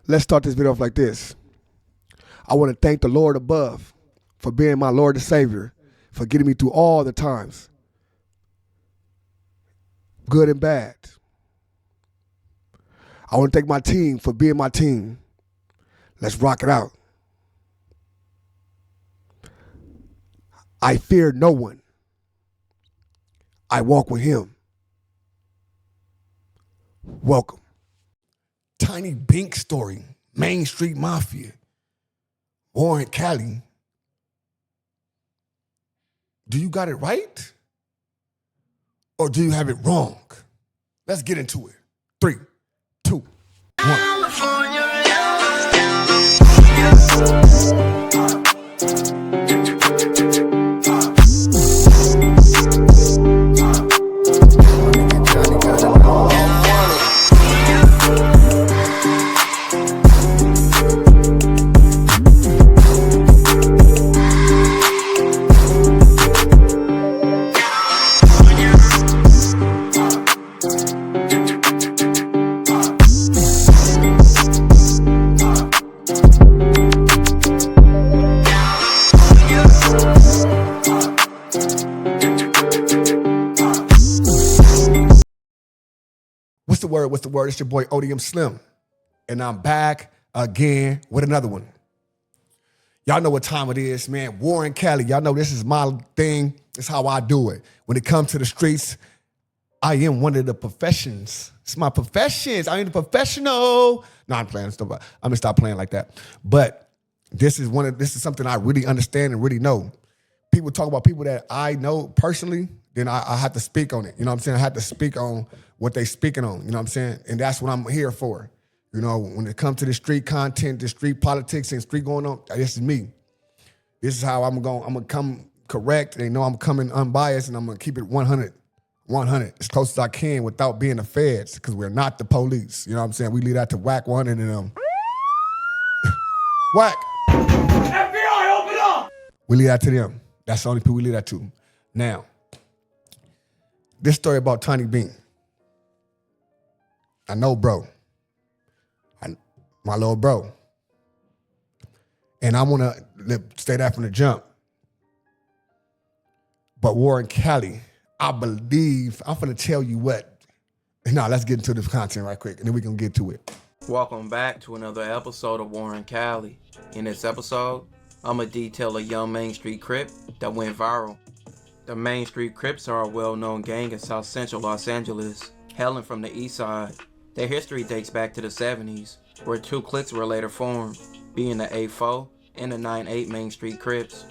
Let's start this video off like this. I want to thank the Lord above for being my Lord and Savior, for getting me through all the times, good and bad. I want to thank my team for being my team. Let's rock it out. I fear no one. I walk with him. Welcome. Tiny Bink story, Main Street Mafia, Warren Cali. Do you got it right? Or do you have it wrong? Let's get into it. 3, 2, 1. What's the word? It's your boy ODM Slim. And I'm back again with another one. Y'all know what time it is, man. Warren Cali. Y'all know this is my thing. It's how I do it. When it comes to the streets, I am one of the professions. It's my professions. I am the professional. No, I'm playing stuff. I'm gonna stop playing like that. But this is something I really understand and really know. People talk about people that I know personally, then I have to speak on it. You know what I'm saying? I have to speak on what they speaking on. You know what I'm saying? And that's what I'm here for. You know, when it comes to the street content, the street politics and street going on, this is me. This is how I'm gonna come correct. They know I'm coming unbiased and I'm gonna keep it 100. 100, as close as I can without being the feds, because we're not the police. You know what I'm saying? We leave that to Whack 100 and them. Whack! FBI, open up! We leave that to them. That's the only people we leave that to. Now, this story about Tiny Bink. I know, bro. My little bro. And I want to say that from the jump. But Warren Cali, I believe, I'm finna tell you what. Now, let's get into this content right quick, and then we can get to it. Welcome back to another episode of Warren Cali. In this episode, I'm gonna detail a young Main Street Crip that went viral. The Main Street Crips are a well-known gang in South Central Los Angeles, hailing from the east side. Their history dates back to the 70s, where two cliques were later formed, being the 8-4 and the 9-8 Main Street Crips.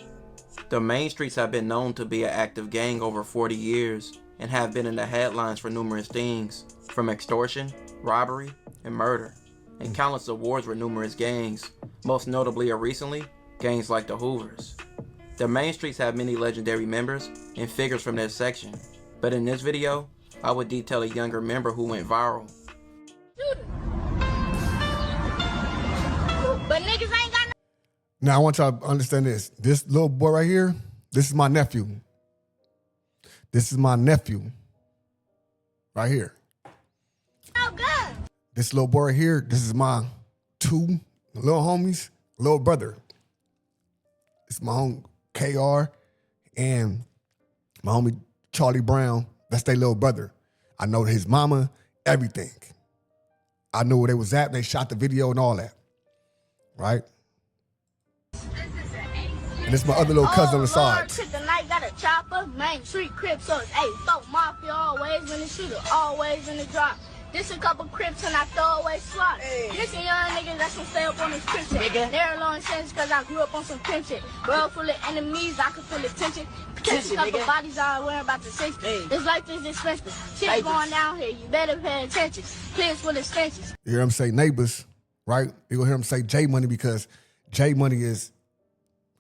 The Main Streets have been known to be an active gang over 40 years and have been in the headlines for numerous things, from extortion, robbery, and murder, and countless awards with numerous gangs, most notably or recently, gangs like the Hoovers. The Main Streets have many legendary members and figures from their section, but in this video, I would detail a younger member who went viral. But niggas ain't got no. Now, I want y'all to understand this. This little boy right here, this is my nephew. This is my nephew. Right here. No good. This little boy right here, this is my two little homies, little brother. It's my home KR and my homie Charlie Brown. That's their little brother. I know his mama, everything. I knew where they was at, and they shot the video and all that. Right? And it's my other little cousin on the side. Tonight got a chopper, Main Street Crip, so it's 8-4 Mafia, always in the shooter, always in the drop. This a couple Crips and I throw away slot. This a young niggas that's gonna stay up on this Crip shit. They're long sense cause I grew up on some pimp shit. World full of enemies, I can feel the tension. Catch a couple bodies I worry about the 60. This life is expensive. Shit's going down here, you better pay attention. Clears full of stenches. You hear him say neighbors, right? You gonna hear him say J Money because J Money is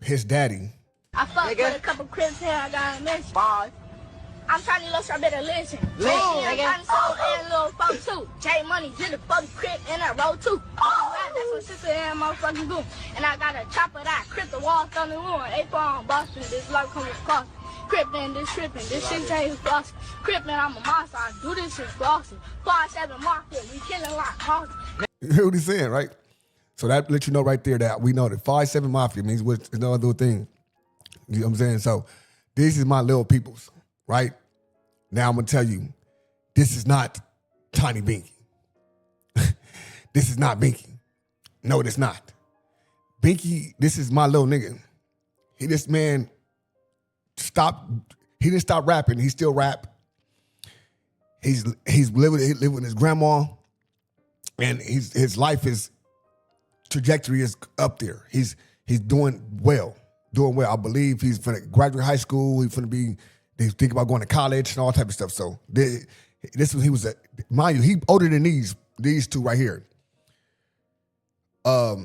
his daddy. I fucked with a couple Crips here, I gotta mention. I'm trying to look, I better listen. I'm soul and little folk too. J Money did a fucking Crip and I roll too. That's what sister and motherfucking do. And I got a chopper that Crip the wall thunder on. A4 on Boston, this life comes across. Crippin', this trippin', this shit ain't flossing. Crippin', I'm a monster, I do this shit flossing. 5-7 Mafia, we killing like monsters. You hear what he's saying, right? So that lets you know right there that we know that 5-7 Mafia means what is no other thing. You know what I'm saying? So this is my little peoples, right? Now I'm gonna tell you, this is not Tiny Bink. This is not Binky. No, it's not. Binky, this is my little nigga. He didn't stop rapping. He still rap. He's living with his grandma, and his life trajectory is up there. He's doing well. I believe he's gonna graduate high school. He's thinking about going to college and all type of stuff. So this was, he was mind you, he older than these two right here. My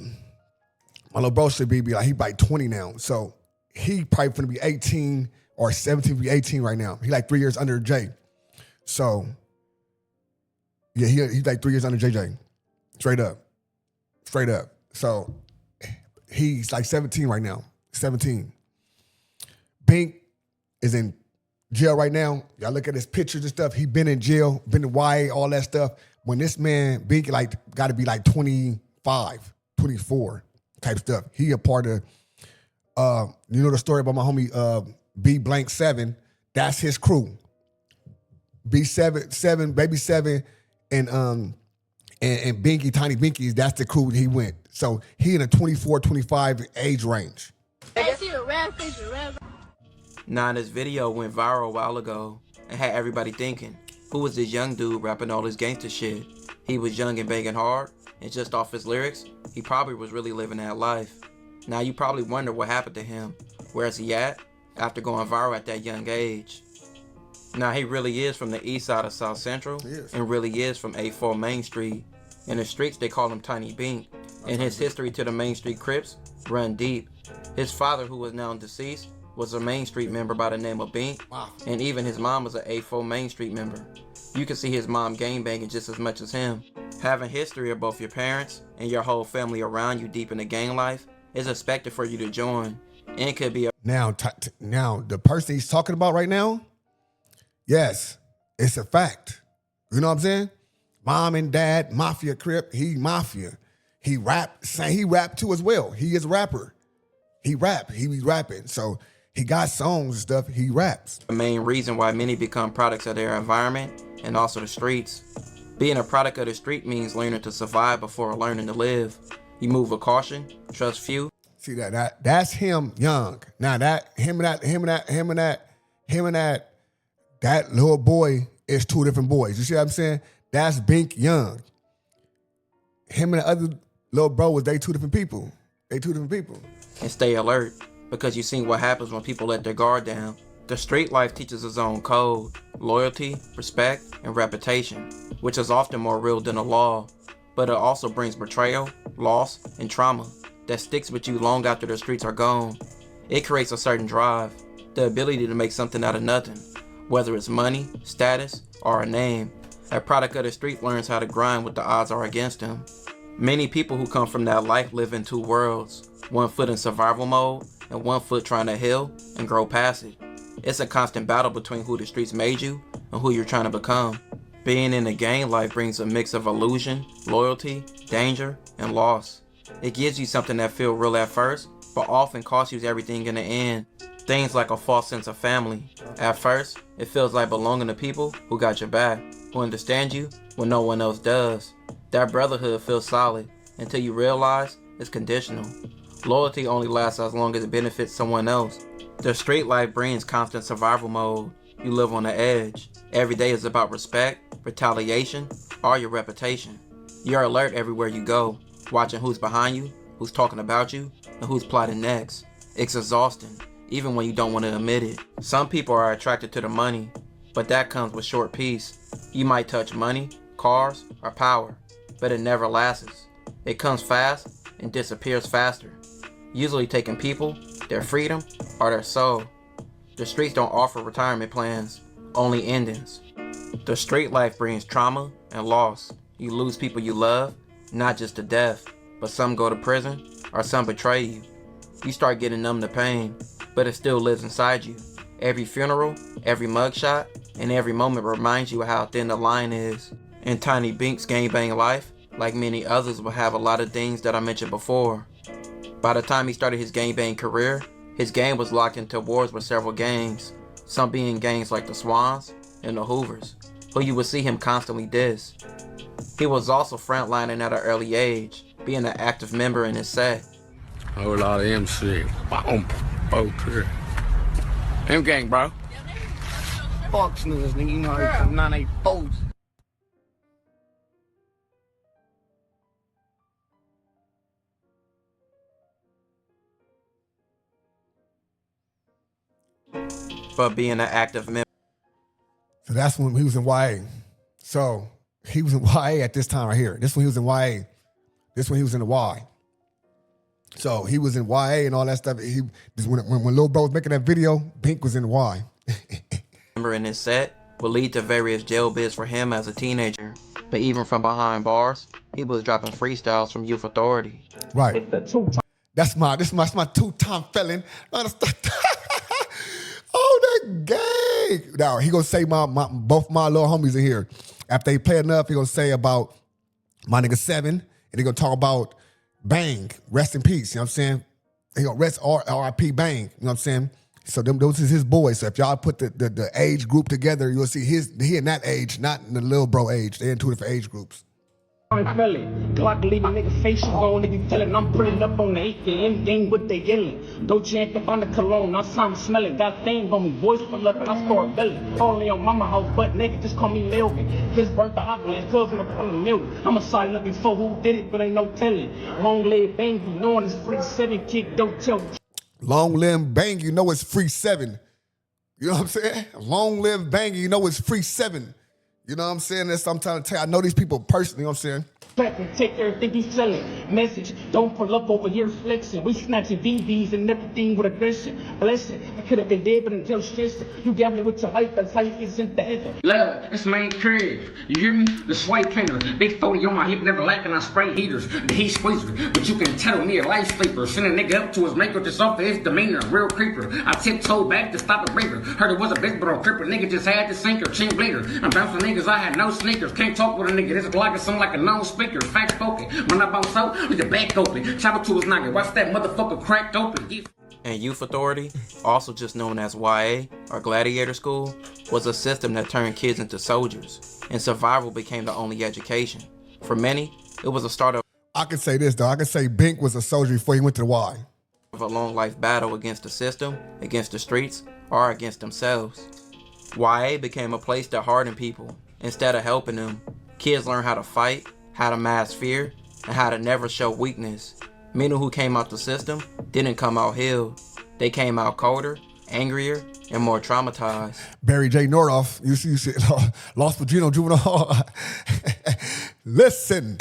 little bro should be like, he like 20 now. So he probably gonna be 18 or 17, be 18 right now. He like 3 years under Jay. So yeah, he's like 3 years under JJ. Straight up. So he's like 17 right now. 17. Bink is in jail right now. Y'all look at his pictures and stuff. He been in jail, been in YA, all that stuff. When this man, Bink, like got to be like 25, 24 type stuff. He a part of, you know the story about my homie B-7? That's his crew. B7, Baby 7, and Binky, Tiny Binkies, that's the crew he went. So he in a 24, 25 age range. Hey, see the red fish, the red. Now this video went viral a while ago and had everybody thinking, who was this young dude rapping all this gangster shit? He was young and banging hard, and just off his lyrics, he probably was really living that life. Now you probably wonder what happened to him. Where's he at after going viral at that young age? Now he really is from the east side of South Central and really is from A4 Main Street. In the streets they call him Tiny Bink, and his history to the Main Street Crips run deep. His father, who is now deceased, was a Main Street member by the name of Bink, and even his mom was an A4 Main Street member. You can see his mom gangbanging just as much as him. Having history of both your parents and your whole family around you deep in the gang life is expected for you to join, and it could be a... Now the person he's talking about right now, yes, it's a fact. You know what I'm saying? Mom and dad, Mafia Crip, he Mafia. He rap too as well. He is a rapper. He be rapping. So he got songs and stuff, he raps. The main reason why many become products of their environment and also the streets. Being a product of the street means learning to survive before learning to live. You move with caution, trust few. See that's him young. Now that little boy is two different boys. You see what I'm saying? That's Bink young. Him and the other little bro was they two different people. And stay alert, because you've seen what happens when people let their guard down. The street life teaches its own code, loyalty, respect, and reputation, which is often more real than the law. But it also brings betrayal, loss, and trauma that sticks with you long after the streets are gone. It creates a certain drive, the ability to make something out of nothing, whether it's money, status, or a name. A product of the street learns how to grind when the odds are against him. Many people who come from that life live in two worlds, one foot in survival mode and one foot trying to heal and grow past it. It's a constant battle between who the streets made you and who you're trying to become. Being in the gang life brings a mix of illusion, loyalty, danger, and loss. It gives you something that feels real at first, but often costs you everything in the end. Things like a false sense of family. At first, it feels like belonging to people who got your back, who understand you when no one else does. That brotherhood feels solid until you realize it's conditional. Loyalty only lasts as long as it benefits someone else. The street life brings constant survival mode. You live on the edge. Every day is about respect, retaliation, or your reputation. You're alert everywhere you go, watching who's behind you, who's talking about you, and who's plotting next. It's exhausting, even when you don't want to admit it. Some people are attracted to the money, but that comes with short peace. You might touch money, cars, or power, but it never lasts. It comes fast and disappears faster, usually taking people, their freedom, or their soul. The streets don't offer retirement plans, only endings. The street life brings trauma and loss. You lose people you love, not just to death, but some go to prison or some betray you. You start getting numb to pain, but it still lives inside you. Every funeral, every mugshot, and every moment reminds you how thin the line is. In Tiny Bink's gangbang life, like many others, will have a lot of things that I mentioned before. By the time he started his gangbang career, his gang was locked into wars with several gangs, some being gangs like the Swans and the Hoovers, who you would see him constantly diss. He was also frontlining at an early age, being an active member in his set. Whole lot of MC. Boom. Both here. M gang, bro. Fuck niggas, nigga. You know how they 984s. But being an active member. So that's when he was in YA. So he was in YA at this time right here. This when he was in YA. This when he was in the Y. So he was in YA and all that stuff. When Lil Bro was making that video, Bink was in the Y. Member in his set would lead to various jail bids for him as a teenager. But even from behind bars, he was dropping freestyles from Youth Authority. Right. That's my two-time felon. Oh, that gang. Now he gonna say both my little homies in here. After they play enough, he gonna say about my nigga 7, and he gonna talk about Bang, rest in peace. You know what I'm saying? He gonna rest R.I.P. Bang. You know what I'm saying? So those is his boys. So if y'all put the age group together, you'll see he in that age, not in the Lil Bro age. They're in two different age groups. I'm feeling. Glock leave a nigga face on, nigga telling I'm putting up on the ATM game with they yelling. Don't chant up on the cologne, I sound smelling. Got things on me, voice full up and I start belling. Only on mama house, but nigga just call me Melvin. His birthday, I his cousin up on the million. I'm a side looking for who did it, but ain't no telling. Long live bang, you know it's free 7 kick, don't tell. Long live bang, you know it's free 7. You know what I'm saying? Long live bang, you know it's free 7. You know what I'm saying? That's what I'm trying to tell you. I know these people personally, you know what I'm saying? Take everything he's selling. Message, don't pull up over here flexing. We snatching VVs and everything with aggression. Blessing, I could have been dead, but until stressing. You gambling with your life, that's how you get sent to heaven. Love, it's Main Crip. You hear me? The swipe cleaner. Big 40 on my hip, never lacking. I spray heaters. The heat squeezer. But you can tell me a life sleeper. Send a nigga up to his maker just off of his demeanor. Real creeper. I tiptoe back to stop a breaker. Heard it was a bitch, but on Cripper. Nigga just had the sinker. Chain bleeder. I'm bouncing niggas, I had no sneakers. Can't talk with a nigga. This Glock is something like a known speaker. Fact spoken. When I bounce out, with the back open. Chop it to his noggin. Watch that motherfucker cracked open. And Youth Authority, also just known as YA or Gladiator School, was a system that turned kids into soldiers, and survival became the only education. For many, it was a start of I can say this though. I can say Bink was a soldier before he went to the Y. a long life battle against the system, against the streets, or against themselves. YA became a place that hardened people. Instead of helping them, kids learned how to fight, how to mask fear, and how to never show weakness. Many who came out the system didn't come out healed. They came out colder, angrier, and more traumatized. Barry J. Nordoff, you see, Los Pagino Juvenile Hall. Listen.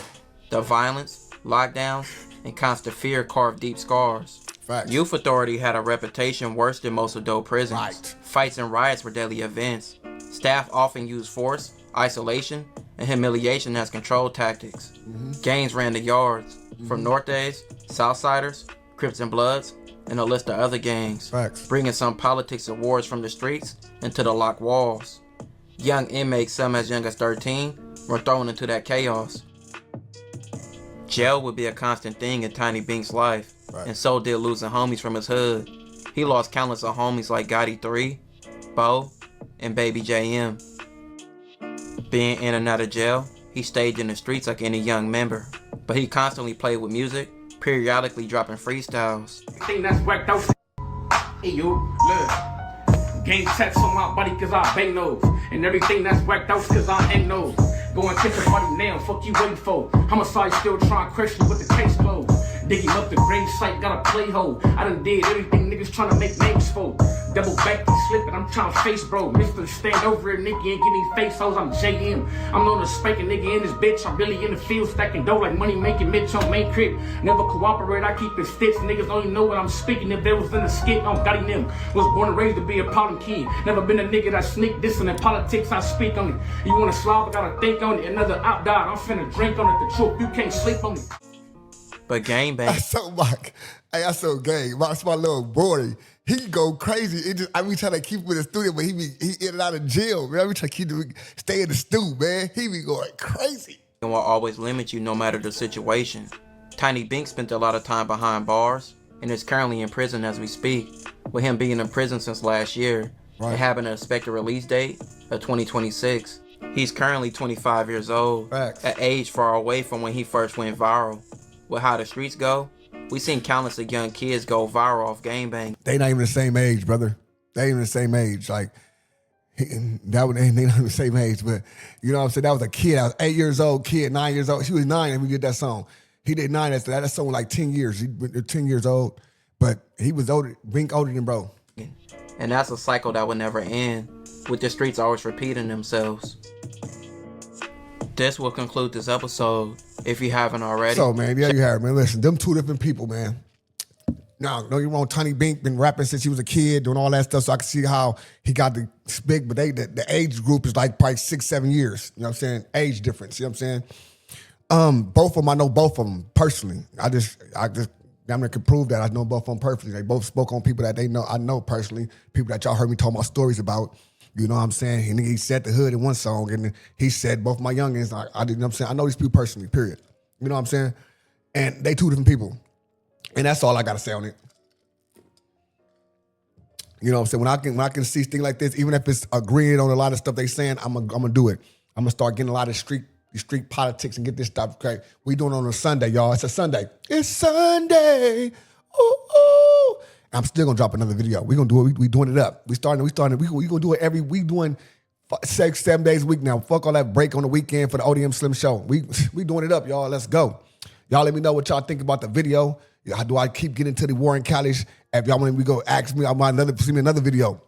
The violence, lockdowns, and constant fear carved deep scars. Facts. Youth Authority had a reputation worse than most adult prisons. Right. Fights and riots were daily events. Staff often used force, isolation, and humiliation as control tactics. Gangs ran the yards, from Nortes, Southsiders, Crips and Bloods, and a list of other gangs, Facts. bringing some politics and wars from the streets into the locked walls. Young inmates, some as young as 13, were thrown into that chaos. Jail would be a constant thing in Tiny Bink's life, Right. and so did losing homies from his hood. He lost countless of homies like Gotti 3, Bo, and Baby JM. Being in and out of jail, he stayed in the streets like any young member, but he constantly played with music, periodically dropping freestyles. Thing that's whacked out. Hey yo, look. Gang tats on my body cause I bang those. And everything that's whacked out cause I ain't those. Go and kiss your body now, fuck you waiting for. Homicide still trying to question with the case closed. Digging up the grave site, got a play hole. I done did everything niggas trying to make names for. Double back, he slipping, I'm trying to face bro. Mr. Stand over here, nigga, ain't getting face hoes, I'm JM. I'm known to spank a nigga in this bitch. I'm really in the field, stacking dough like money making Mitch on Main Crip. Never cooperate, I keep it sticks. Niggas don't even know what I'm speaking. If they was in the skit, I'm got them. Was born and raised to be a problem kid. Never been a nigga that sneak dissing in politics, I speak on it. You wanna slob, I gotta think on it. Another op died, I'm finna drink on it. The truth, you can't sleep on it. But gangbang That's so Mike. Hey, that's so gay. That's my little boy. he go crazy. I be trying to keep him in the studio, but he in and out of jail, man. I be trying to stay in the stew, man. He be going crazy. And will always limit you no matter the situation. Tiny Bink spent a lot of time behind bars and is currently in prison as we speak, with him being in prison since last year and having an expected release date of 2026. He's currently 25 years old, an age far away from when he first went viral. With how the streets go, we seen countless of young kids go viral off gangbang. They not even the same age, brother. They ain't even the same age. Like, they not even the same age, but you know what I'm saying? That was a kid. I was 8 years old, kid, 9 years old. She was 9 and we did that song. He did 9 after that. That song was like 10 years. He was 10 years old, but he was older, Bink older than bro. And that's a cycle that would never end, with the streets always repeating themselves. This will conclude this episode, if you haven't already. So, man, yeah, you have, man. Listen, them two different people, man. Now, don't get me wrong, Tiny Bink been rapping since he was a kid, doing all that stuff, so I can see how he got the big, but the age group is like probably 6-7 years. You know what I'm saying? Age difference, you know what I'm saying? Both of them, I know both of them personally. I just damn near can prove that I know both of them personally. They both spoke on people that I know personally, people that y'all heard me talk about stories about. You know what I'm saying? And he said the hood in one song, and he said both my youngins. I you know what I'm saying? I know these people personally, period. You know what I'm saying? And they two different people. And that's all I got to say on it. You know what I'm saying? When I can see things like this, even if it's agreeing on a lot of stuff they saying, I'm gonna do it. I'm gonna start getting a lot of street politics and get this stuff. Okay, we doing it on a Sunday, y'all. It's a Sunday. It's Sunday. Ooh, ooh. I'm still gonna drop another video. We gonna do it. We doing it up. We starting. We gonna do it every week. Doing 6-7 days a week now. Fuck all that break on the weekend for the ODM Slim Show. We doing it up, y'all. Let's go. Y'all let me know what y'all think about the video. How do I keep getting to the Warren Callies? If y'all want to go ask me, I might see me another video.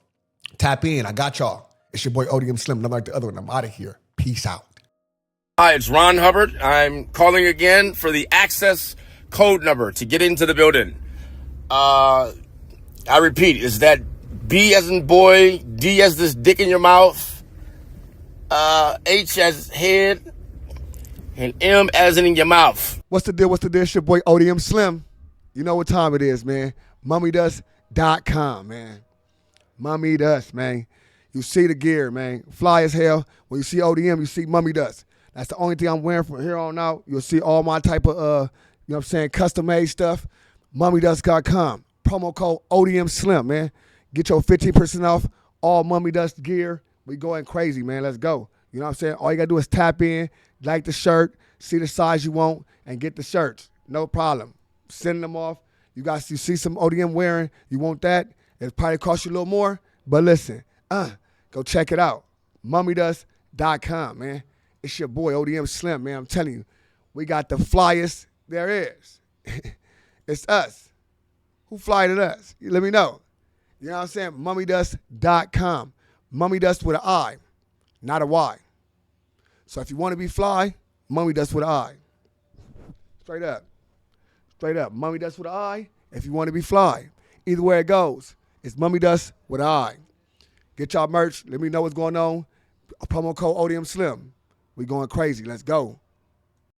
Tap in. I got y'all. It's your boy ODM Slim. Nothing like the other one. I'm out of here. Peace out. Hi, it's Ron Hubbard. I'm calling again for the access code number to get into the building. I repeat, is that B as in boy, D as this dick in your mouth, H as head, and M as in your mouth. What's the deal? It's your boy ODM Slim. You know what time it is, man. MummyDust.com, man. Mummy Dust, man. You see the gear, man. Fly as hell. When you see ODM, you see Mummy Dust. That's the only thing I'm wearing from here on out. You'll see all my type of, you know what I'm saying, custom-made stuff. MummyDust.com. Promo code ODM Slim, man. Get your 15% off all Mummy Dust gear. We going crazy, man. Let's go. You know what I'm saying? All you got to do is tap in, like the shirt, see the size you want, and get the shirts. No problem. Send them off. You see some ODM wearing. You want that? It probably cost you a little more. But listen, go check it out. MummyDust.com, man. It's your boy ODM Slim, man. I'm telling you, we got the flyest there is. It's us. Who flyed at us? You let me know. You know what I'm saying? MummyDust.com. Mummy Dust with an I, not a Y. So if you want to be fly, Mummy Dust with an I. Straight up. Straight up. Mummy Dust with an I if you want to be fly. Either way it goes, it's Mummy Dust with an I. Get y'all merch. Let me know what's going on. Promo code ODM Slim. We going crazy. Let's go.